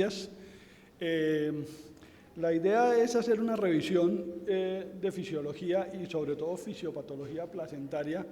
días. La idea es hacer una revisión de fisiología y sobre todo fisiopatología placentaria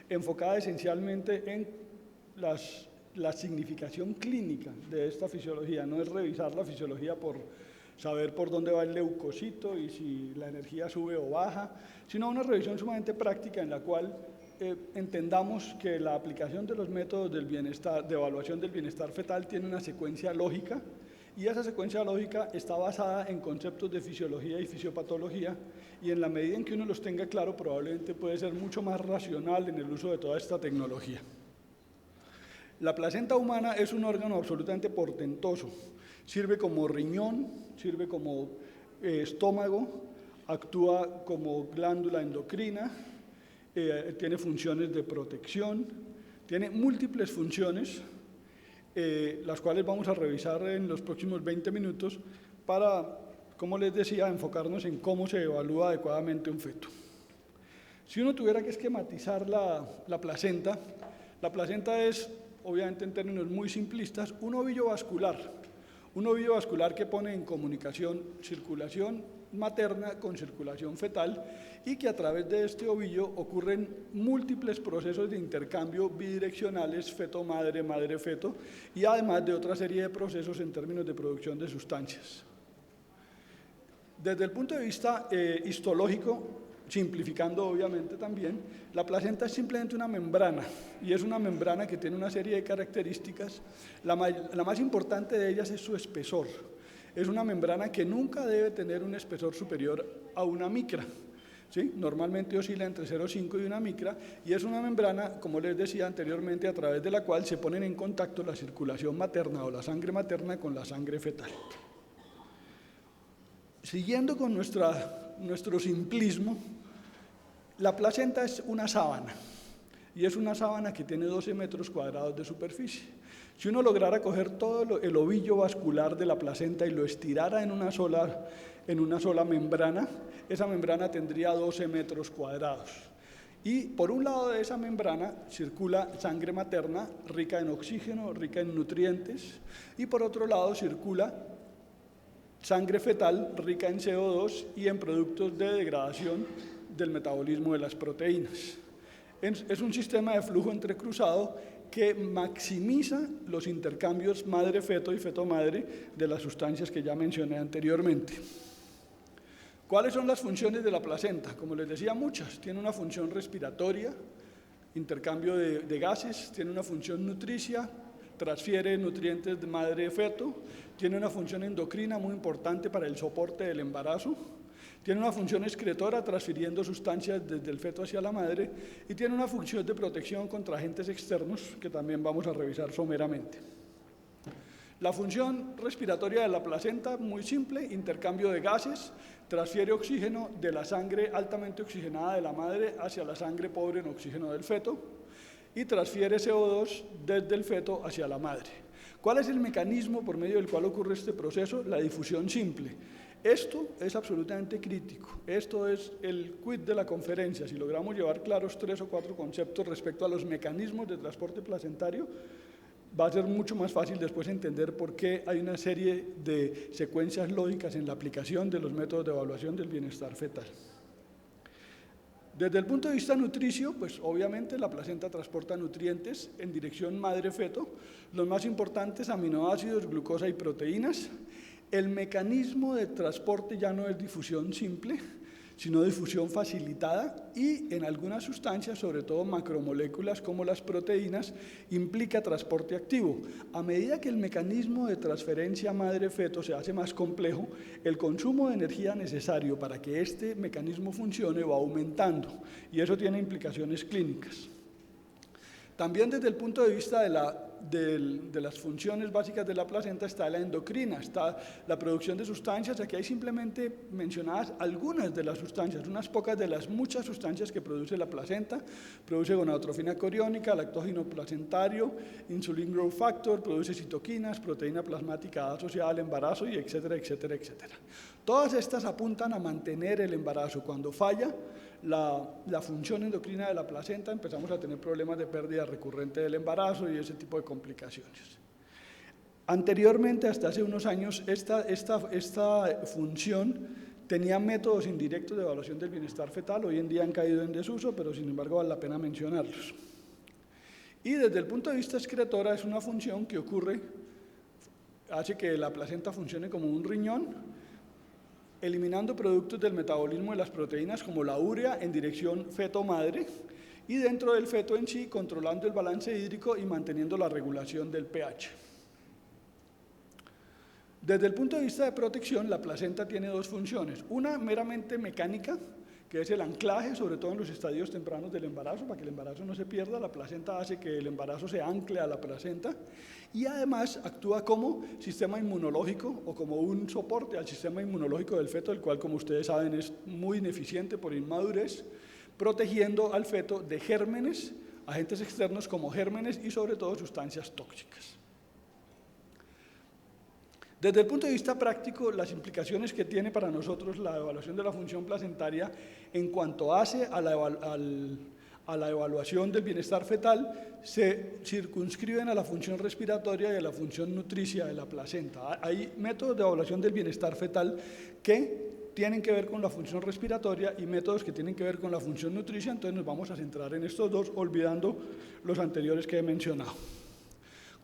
enfocada esencialmente en la significación clínica de esta fisiología. No es revisar la fisiología por saber por dónde va el leucocito y si la energía sube o baja, sino una revisión sumamente práctica en la cual entendamos que la aplicación de los métodos del bienestar, de evaluación del bienestar fetal tiene una secuencia lógica, y esa secuencia lógica está basada en conceptos de fisiología y fisiopatología, y en la medida en que uno los tenga claro, probablemente puede ser mucho más racional en el uso de toda esta tecnología. La placenta humana es un órgano absolutamente portentoso. Sirve como riñón, sirve como estómago, actúa como glándula endocrina, tiene funciones de protección, tiene múltiples funciones, las cuales vamos a revisar en los próximos 20 minutos para, como les decía, enfocarnos en cómo se evalúa adecuadamente un feto. Si uno tuviera que esquematizar la placenta es, obviamente en términos muy simplistas, un ovillo vascular que pone en comunicación circulación materna con circulación fetal, y que a través de este ovillo ocurren múltiples procesos de intercambio bidireccionales feto-madre, madre-feto, y además de otra serie de procesos en términos de producción de sustancias. Desde el punto de vista histológico, simplificando obviamente también, la placenta es simplemente una membrana, y es una membrana que tiene una serie de características. La más importante de ellas es su espesor. Es una membrana que nunca debe tener un espesor superior a una micra, ¿sí? Normalmente oscila entre 0,5 y 1 micra, y es una membrana, como les decía anteriormente, a través de la cual se ponen en contacto la circulación materna o la sangre materna con la sangre fetal. Siguiendo con nuestro simplismo, la placenta es una sábana, y es una sábana que tiene 12 metros cuadrados de superficie. Si uno lograra coger todo el ovillo vascular de la placenta y lo estirara en una sola membrana, esa membrana tendría 12 metros cuadrados. Y por un lado de esa membrana circula sangre materna rica en oxígeno, rica en nutrientes, y por otro lado circula sangre fetal rica en CO2 y en productos de degradación del metabolismo de las proteínas. Es un sistema de flujo entrecruzado que maximiza los intercambios madre-feto y feto-madre de las sustancias que ya mencioné anteriormente. ¿Cuáles son las funciones de la placenta? Como les decía, muchas. Tiene una función respiratoria, intercambio de gases, tiene una función nutricia, transfiere nutrientes de madre-feto, tiene una función endocrina muy importante para el soporte del embarazo, tiene una función excretora transfiriendo sustancias desde el feto hacia la madre, y tiene una función de protección contra agentes externos que también vamos a revisar someramente. La función respiratoria de la placenta, muy simple: intercambio de gases, transfiere oxígeno de la sangre altamente oxigenada de la madre hacia la sangre pobre en oxígeno del feto, y transfiere CO2 desde el feto hacia la madre. ¿Cuál es el mecanismo por medio del cual ocurre este proceso? La difusión simple. Esto es absolutamente crítico, esto es el quid de la conferencia. Si logramos llevar claros 3 o 4 conceptos respecto a los mecanismos de transporte placentario, va a ser mucho más fácil después entender por qué hay una serie de secuencias lógicas en la aplicación de los métodos de evaluación del bienestar fetal. Desde el punto de vista nutricio, pues obviamente la placenta transporta nutrientes en dirección madre-feto, los más importantes: aminoácidos, glucosa y proteínas. El mecanismo de transporte ya no es difusión simple, sino difusión facilitada, y en algunas sustancias, sobre todo macromoléculas como las proteínas, implica transporte activo. A medida que el mecanismo de transferencia madre-feto se hace más complejo, el consumo de energía necesario para que este mecanismo funcione va aumentando, y eso tiene implicaciones clínicas. También desde el punto de vista de las funciones básicas de la placenta está la endocrina, está la producción de sustancias. Aquí hay simplemente mencionadas algunas de las sustancias, unas pocas de las muchas sustancias que produce la placenta. Produce gonadotrofina coriónica, lactógeno placentario, insulin growth factor, produce citoquinas, proteína plasmática asociada al embarazo, y etcétera, etcétera, etcétera. Todas estas apuntan a mantener el embarazo. Cuando falla la función endocrina de la placenta, empezamos a tener problemas de pérdida recurrente del embarazo y ese tipo de complicaciones. Anteriormente, hasta hace unos años, esta función tenía métodos indirectos de evaluación del bienestar fetal. Hoy en día han caído en desuso, pero sin embargo vale la pena mencionarlos. Y desde el punto de vista excretora es una función que hace que la placenta funcione como un riñón, eliminando productos del metabolismo de las proteínas como la urea en dirección feto-madre, y dentro del feto en sí controlando el balance hídrico y manteniendo la regulación del pH. Desde el punto de vista de protección, la placenta tiene dos funciones. Una meramente mecánica, que es el anclaje, sobre todo en los estadios tempranos del embarazo, para que el embarazo no se pierda. La placenta hace que el embarazo se ancle a la placenta y además actúa como sistema inmunológico o como un soporte al sistema inmunológico del feto, el cual, como ustedes saben, es muy ineficiente por inmadurez, protegiendo al feto de gérmenes, agentes externos como gérmenes y sobre todo sustancias tóxicas. Desde el punto de vista práctico, las implicaciones que tiene para nosotros la evaluación de la función placentaria en cuanto hace a la evaluación del bienestar fetal se circunscriben a la función respiratoria y a la función nutricia de la placenta. Hay métodos de evaluación del bienestar fetal que tienen que ver con la función respiratoria y métodos que tienen que ver con la función nutricia, entonces nos vamos a centrar en estos dos, olvidando los anteriores que he mencionado.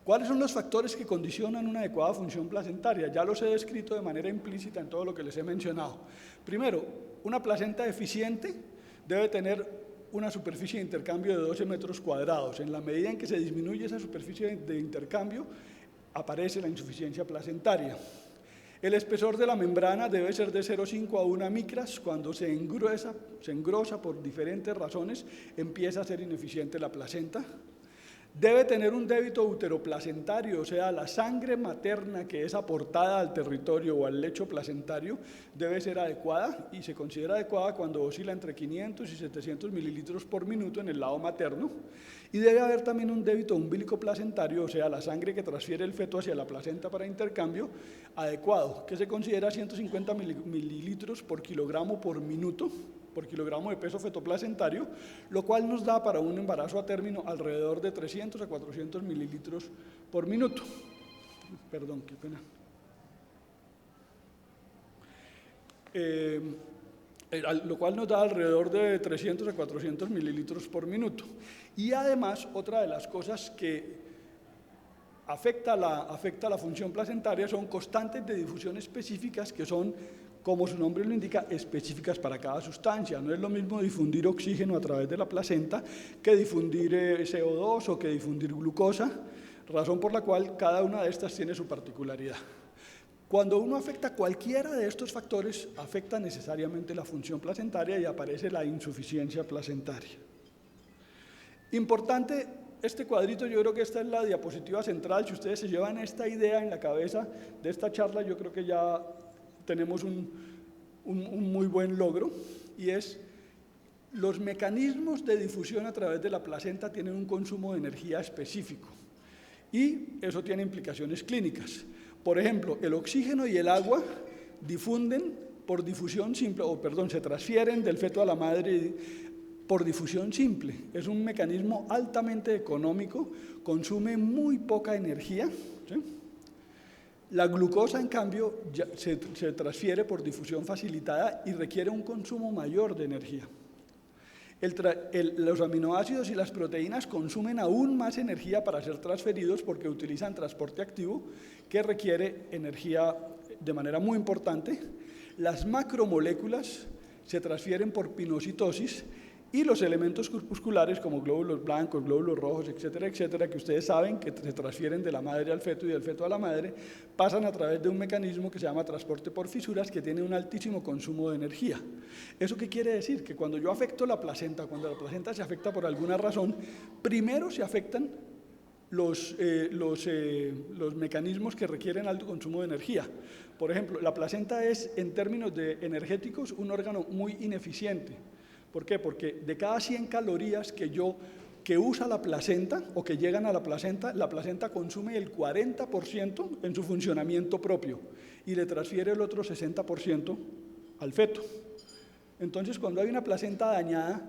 ¿Cuáles son los factores que condicionan una adecuada función placentaria? Ya los he descrito de manera implícita en todo lo que les he mencionado. Primero, una placenta eficiente debe tener una superficie de intercambio de 12 metros cuadrados. En la medida en que se disminuye esa superficie de intercambio, aparece la insuficiencia placentaria. El espesor de la membrana debe ser de 0,5 a 1 micras. Cuando se engrosa por diferentes razones, empieza a ser ineficiente la placenta. Debe tener un débito uteroplacentario, o sea, la sangre materna que es aportada al territorio o al lecho placentario debe ser adecuada y se considera adecuada cuando oscila entre 500 y 700 mililitros por minuto en el lado materno. Y debe haber también un débito umbilico placentario, o sea, la sangre que transfiere el feto hacia la placenta para intercambio, adecuado, que se considera 150 mililitros por kilogramo por minuto, por kilogramo de peso fetoplacentario, lo cual nos da para un embarazo a término alrededor de 300 a 400 mililitros por minuto. Perdón, qué pena. Lo cual nos da alrededor de 300 a 400 mililitros por minuto. Y además, otra de las cosas que afecta la función placentaria son constantes de difusión específicas que son, como su nombre lo indica, específicas para cada sustancia. No es lo mismo difundir oxígeno a través de la placenta que difundir CO2 o que difundir glucosa, razón por la cual cada una de estas tiene su particularidad. Cuando uno afecta cualquiera de estos factores, afecta necesariamente la función placentaria y aparece la insuficiencia placentaria. Importante, este cuadrito, yo creo que esta es la diapositiva central. Si ustedes se llevan esta idea en la cabeza de esta charla, yo creo que ya tenemos un muy buen logro, y es los mecanismos de difusión a través de la placenta tienen un consumo de energía específico y eso tiene implicaciones clínicas. Por ejemplo, el oxígeno y el agua difunden por difusión simple, se transfieren del feto a la madre por difusión simple. Es un mecanismo altamente económico, consume muy poca energía, ¿sí? La glucosa, en cambio, se transfiere por difusión facilitada y requiere un consumo mayor de energía. Los aminoácidos y las proteínas consumen aún más energía para ser transferidos porque utilizan transporte activo que requiere energía de manera muy importante. Las macromoléculas se transfieren por pinocitosis y los elementos corpusculares como glóbulos blancos, glóbulos rojos, etcétera, etcétera, que ustedes saben que se transfieren de la madre al feto y del feto a la madre, pasan a través de un mecanismo que se llama transporte por fisuras, que tiene un altísimo consumo de energía. ¿Eso qué quiere decir? Que cuando yo afecto la placenta, cuando la placenta se afecta por alguna razón, primero se afectan los mecanismos que requieren alto consumo de energía. Por ejemplo, la placenta es, en términos energéticos, un órgano muy ineficiente. ¿Por qué? Porque de cada 100 calorías que usa la placenta o que llegan a la placenta consume el 40% en su funcionamiento propio y le transfiere el otro 60% al feto. Entonces, cuando hay una placenta dañada,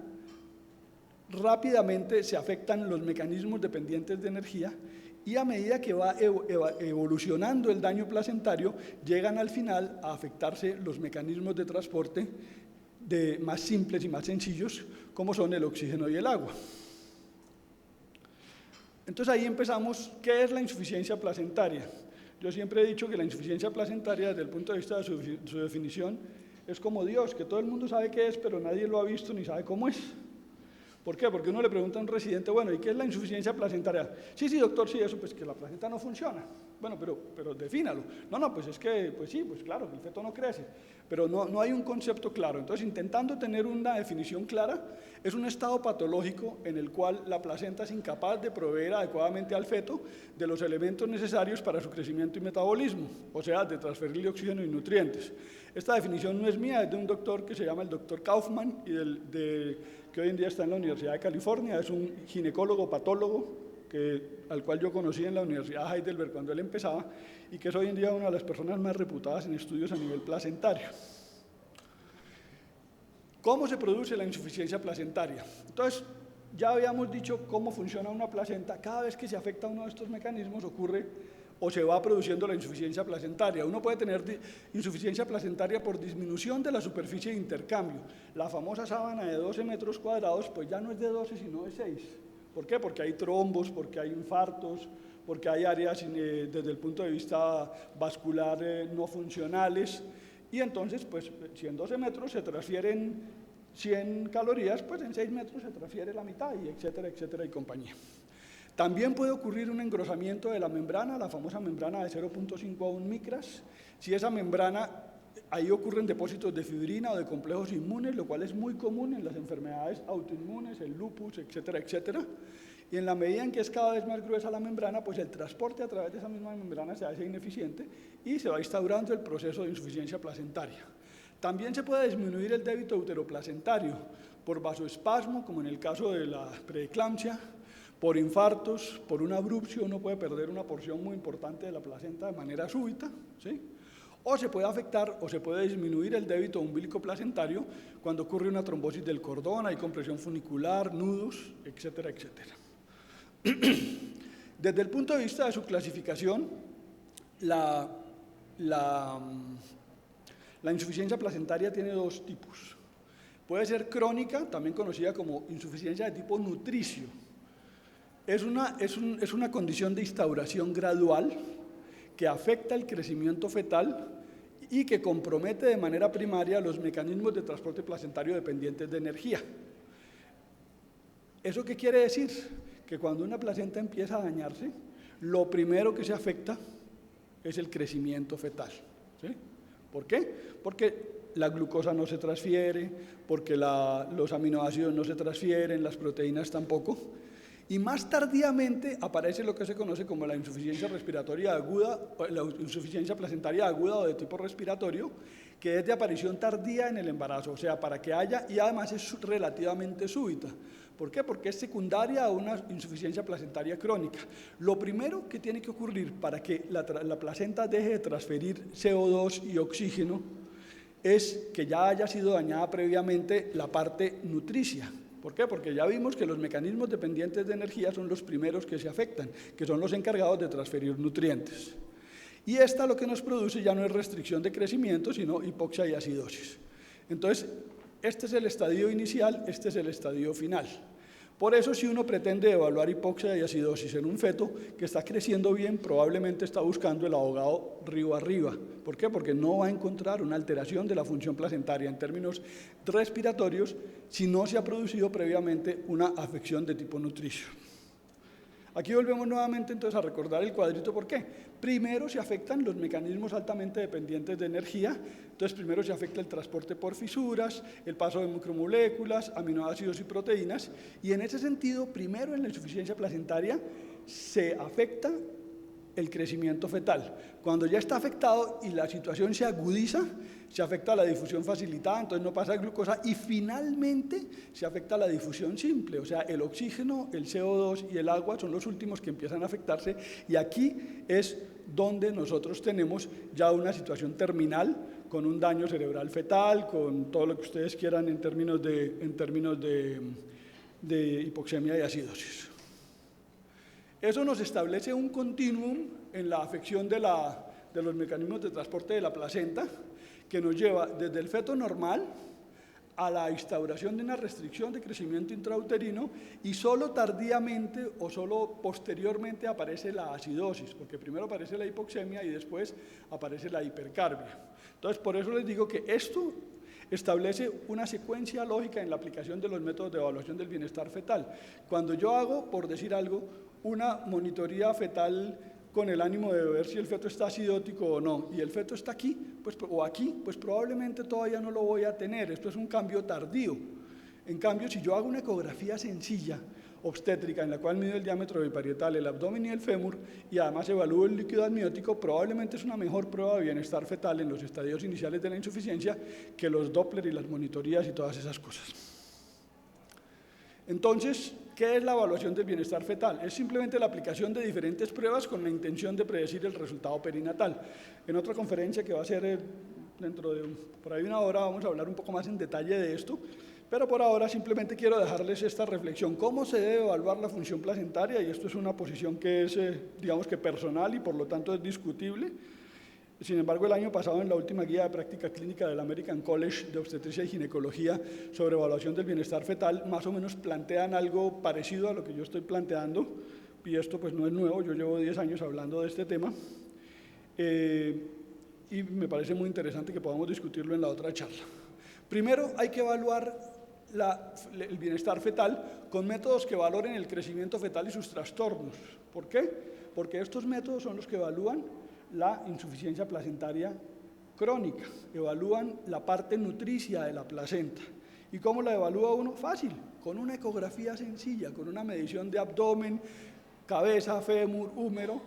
rápidamente se afectan los mecanismos dependientes de energía y a medida que va evolucionando el daño placentario, llegan al final a afectarse los mecanismos de transporte más simples y más sencillos, como son el oxígeno y el agua. Entonces ahí empezamos, ¿qué es la insuficiencia placentaria? Yo siempre he dicho que la insuficiencia placentaria, desde el punto de vista de su definición, es como Dios, que todo el mundo sabe qué es, pero nadie lo ha visto ni sabe cómo es. ¿Por qué? Porque uno le pregunta a un residente, bueno, ¿y qué es la insuficiencia placentaria? Sí, doctor, sí, eso, pues que la placenta no funciona. Bueno, pero defínalo. No, pues es que, pues sí, pues claro, el feto no crece, pero no hay un concepto claro. Entonces, intentando tener una definición clara, es un estado patológico en el cual la placenta es incapaz de proveer adecuadamente al feto de los elementos necesarios para su crecimiento y metabolismo, o sea, de transferirle oxígeno y nutrientes. Esta definición no es mía, es de un doctor que se llama el doctor Kaufman, y que hoy en día está en la Universidad de California, es un ginecólogo patólogo al cual yo conocí en la Universidad de Heidelberg cuando él empezaba, y que es hoy en día una de las personas más reputadas en estudios a nivel placentario. ¿Cómo se produce la insuficiencia placentaria? Entonces, ya habíamos dicho cómo funciona una placenta. Cada vez que se afecta uno de estos mecanismos ocurre o se va produciendo la insuficiencia placentaria. Uno puede tener insuficiencia placentaria por disminución de la superficie de intercambio. La famosa sábana de 12 metros cuadrados, pues ya no es de 12, sino de 6. ¿Por qué? Porque hay trombos, porque hay infartos, porque hay áreas desde el punto de vista vascular no funcionales. Y entonces, pues, si en 12 metros se transfieren 100 calorías, pues en 6 metros se transfiere la mitad, y etcétera, etcétera, y compañía. También puede ocurrir un engrosamiento de la membrana, la famosa membrana de 0.5 a 1 micras. Si esa membrana, ahí ocurren depósitos de fibrina o de complejos inmunes, lo cual es muy común en las enfermedades autoinmunes, el lupus, etcétera, etcétera. Y en la medida en que es cada vez más gruesa la membrana, pues el transporte a través de esa misma membrana se hace ineficiente y se va instaurando el proceso de insuficiencia placentaria. También se puede disminuir el débito uteroplacentario por vasoespasmo, como en el caso de la preeclampsia, por infartos, por una abrupción. Uno puede perder una porción muy importante de la placenta de manera súbita, ¿sí? O se puede afectar o se puede disminuir el débito umbilico placentario cuando ocurre una trombosis del cordón, hay compresión funicular, nudos, etcétera, etcétera. Desde el punto de vista de su clasificación, la insuficiencia placentaria tiene dos tipos. Puede ser crónica, también conocida como insuficiencia de tipo nutricio. Es una condición de instauración gradual que afecta el crecimiento fetal y que compromete de manera primaria los mecanismos de transporte placentario dependientes de energía. ¿Eso qué quiere decir? Que cuando una placenta empieza a dañarse, lo primero que se afecta es el crecimiento fetal, ¿sí? ¿Por qué? Porque la glucosa no se transfiere, porque los aminoácidos no se transfieren, las proteínas tampoco. Y más tardíamente aparece lo que se conoce como la insuficiencia respiratoria aguda, la insuficiencia placentaria aguda o de tipo respiratorio, que es de aparición tardía en el embarazo, o sea, para que haya, y además es relativamente súbita. ¿Por qué? Porque es secundaria a una insuficiencia placentaria crónica. Lo primero que tiene que ocurrir para que la placenta deje de transferir CO2 y oxígeno es que ya haya sido dañada previamente la parte nutricia. ¿Por qué? Porque ya vimos que los mecanismos dependientes de energía son los primeros que se afectan, que son los encargados de transferir nutrientes. Y esta lo que nos produce ya no es restricción de crecimiento, sino hipoxia y acidosis. Entonces, este es el estadio inicial, este es el estadio final. Por eso, si uno pretende evaluar hipoxia y acidosis en un feto que está creciendo bien, probablemente está buscando el ahogado río arriba. ¿Por qué? Porque no va a encontrar una alteración de la función placentaria en términos respiratorios si no se ha producido previamente una afección de tipo nutricio. Aquí volvemos nuevamente entonces a recordar el cuadrito. ¿Por qué? Primero se afectan los mecanismos altamente dependientes de energía. Entonces primero se afecta el transporte por fisuras, el paso de micromoléculas, aminoácidos y proteínas, y en ese sentido, primero en la insuficiencia placentaria se afecta el crecimiento fetal. Cuando ya está afectado y la situación se agudiza, se afecta la difusión facilitada, entonces no pasa glucosa, y finalmente se afecta la difusión simple, o sea, el oxígeno, el CO2 y el agua son los últimos que empiezan a afectarse, y aquí es donde nosotros tenemos ya una situación terminal, con un daño cerebral fetal, con todo lo que ustedes quieran en términos de hipoxemia y acidosis. Eso nos establece un continuum en la afección de los mecanismos de transporte de la placenta, que nos lleva desde el feto normal a la instauración de una restricción de crecimiento intrauterino, y solo tardíamente o solo posteriormente aparece la acidosis, porque primero aparece la hipoxemia y después aparece la hipercarbia. Entonces, por eso les digo que esto establece una secuencia lógica en la aplicación de los métodos de evaluación del bienestar fetal. Cuando yo hago, por decir algo, una monitoría fetal con el ánimo de ver si el feto está acidótico o no, y el feto está aquí, o aquí, pues probablemente todavía no lo voy a tener. Esto es un cambio tardío. En cambio, si yo hago una ecografía sencilla, obstétrica, en la cual mido el diámetro biparietal, el abdomen y el fémur, y además evalúo el líquido amniótico, probablemente es una mejor prueba de bienestar fetal en los estadios iniciales de la insuficiencia que los Doppler y las monitorías y todas esas cosas. Entonces, ¿qué es la evaluación del bienestar fetal? Es simplemente la aplicación de diferentes pruebas con la intención de predecir el resultado perinatal. En otra conferencia que va a ser dentro de por ahí una hora vamos a hablar un poco más en detalle de esto, pero por ahora simplemente quiero dejarles esta reflexión. ¿Cómo se debe evaluar la función placentaria? Y esto es una posición que es, digamos que personal y por lo tanto es discutible. Sin embargo, el año pasado, en la última guía de práctica clínica del American College de Obstetricia y Ginecología sobre evaluación del bienestar fetal, más o menos plantean algo parecido a lo que yo estoy planteando, y esto pues no es nuevo, yo llevo 10 años hablando de este tema, y me parece muy interesante que podamos discutirlo en la otra charla. Primero, hay que evaluar el bienestar fetal con métodos que valoren el crecimiento fetal y sus trastornos. ¿Por qué? Porque estos métodos son los que evalúan la insuficiencia placentaria crónica, evalúan la parte nutricia de la placenta. ¿Y cómo la evalúa uno? Fácil, con una ecografía sencilla, con una medición de abdomen, cabeza, fémur, húmero.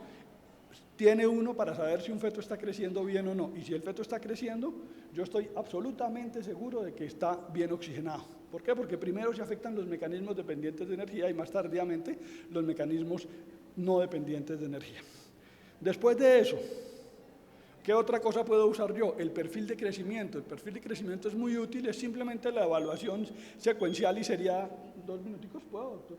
Tiene uno para saber si un feto está creciendo bien o no. Y si el feto está creciendo, yo estoy absolutamente seguro de que está bien oxigenado. ¿Por qué? Porque primero se afectan los mecanismos dependientes de energía y más tardíamente los mecanismos no dependientes de energía. Después de eso, ¿qué otra cosa puedo usar yo? El perfil de crecimiento. El perfil de crecimiento es muy útil, es simplemente la evaluación secuencial y sería... ¿2 minuticos puedo, doctor?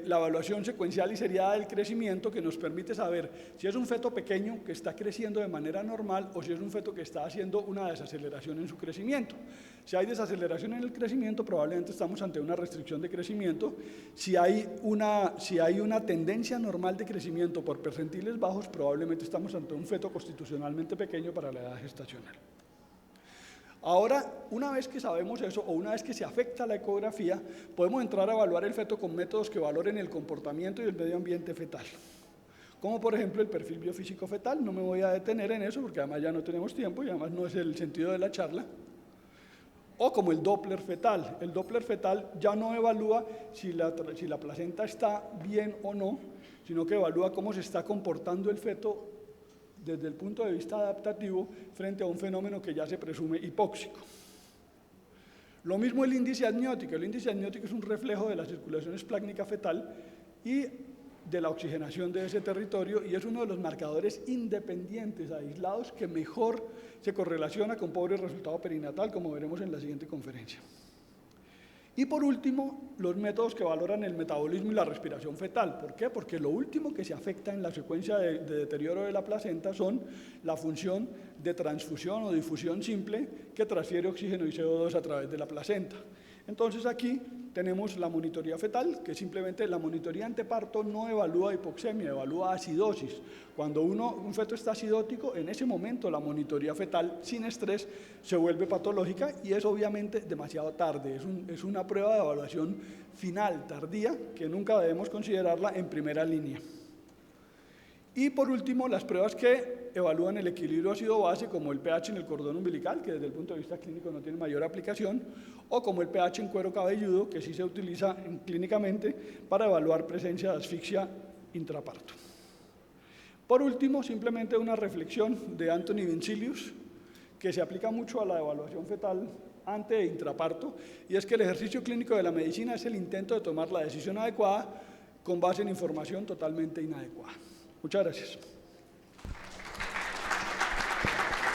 La evaluación secuencial y seriada del crecimiento, que nos permite saber si es un feto pequeño que está creciendo de manera normal o si es un feto que está haciendo una desaceleración en su crecimiento. Si hay desaceleración en el crecimiento, probablemente estamos ante una restricción de crecimiento. Si hay una tendencia normal de crecimiento por percentiles bajos, probablemente estamos ante un feto constitucionalmente pequeño para la edad gestacional. Ahora, una vez que sabemos eso, o una vez que se afecta la ecografía, podemos entrar a evaluar el feto con métodos que valoren el comportamiento y el medio ambiente fetal. Como por ejemplo el perfil biofísico fetal, no me voy a detener en eso porque además ya no tenemos tiempo y además no es el sentido de la charla. O como el Doppler fetal. El Doppler fetal ya no evalúa si la placenta está bien o no, sino que evalúa cómo se está comportando el feto desde el punto de vista adaptativo frente a un fenómeno que ya se presume hipóxico. Lo mismo el índice amniótico. El índice amniótico es un reflejo de la circulación esplácnica fetal y de la oxigenación de ese territorio, y es uno de los marcadores independientes, aislados, que mejor se correlaciona con pobre resultado perinatal, como veremos en la siguiente conferencia. Y por último, los métodos que valoran el metabolismo y la respiración fetal. ¿Por qué? Porque lo último que se afecta en la secuencia de deterioro de la placenta son la función de transfusión o difusión simple que transfiere oxígeno y CO2 a través de la placenta. Entonces aquí tenemos la monitoría fetal, que simplemente la monitoría anteparto no evalúa hipoxemia, evalúa acidosis. Cuando un feto está acidótico, en ese momento la monitoría fetal sin estrés se vuelve patológica y es obviamente demasiado tarde. Es una prueba de evaluación final, tardía, que nunca debemos considerarla en primera línea. Y por último, las pruebas que evalúan el equilibrio ácido-base, como el pH en el cordón umbilical, que desde el punto de vista clínico no tiene mayor aplicación, o como el pH en cuero cabelludo, que sí se utiliza clínicamente para evaluar presencia de asfixia intraparto. Por último, simplemente una reflexión de Anthony Vincilius, que se aplica mucho a la evaluación fetal ante e intraparto, y es que el ejercicio clínico de la medicina es el intento de tomar la decisión adecuada con base en información totalmente inadecuada. Muchas gracias.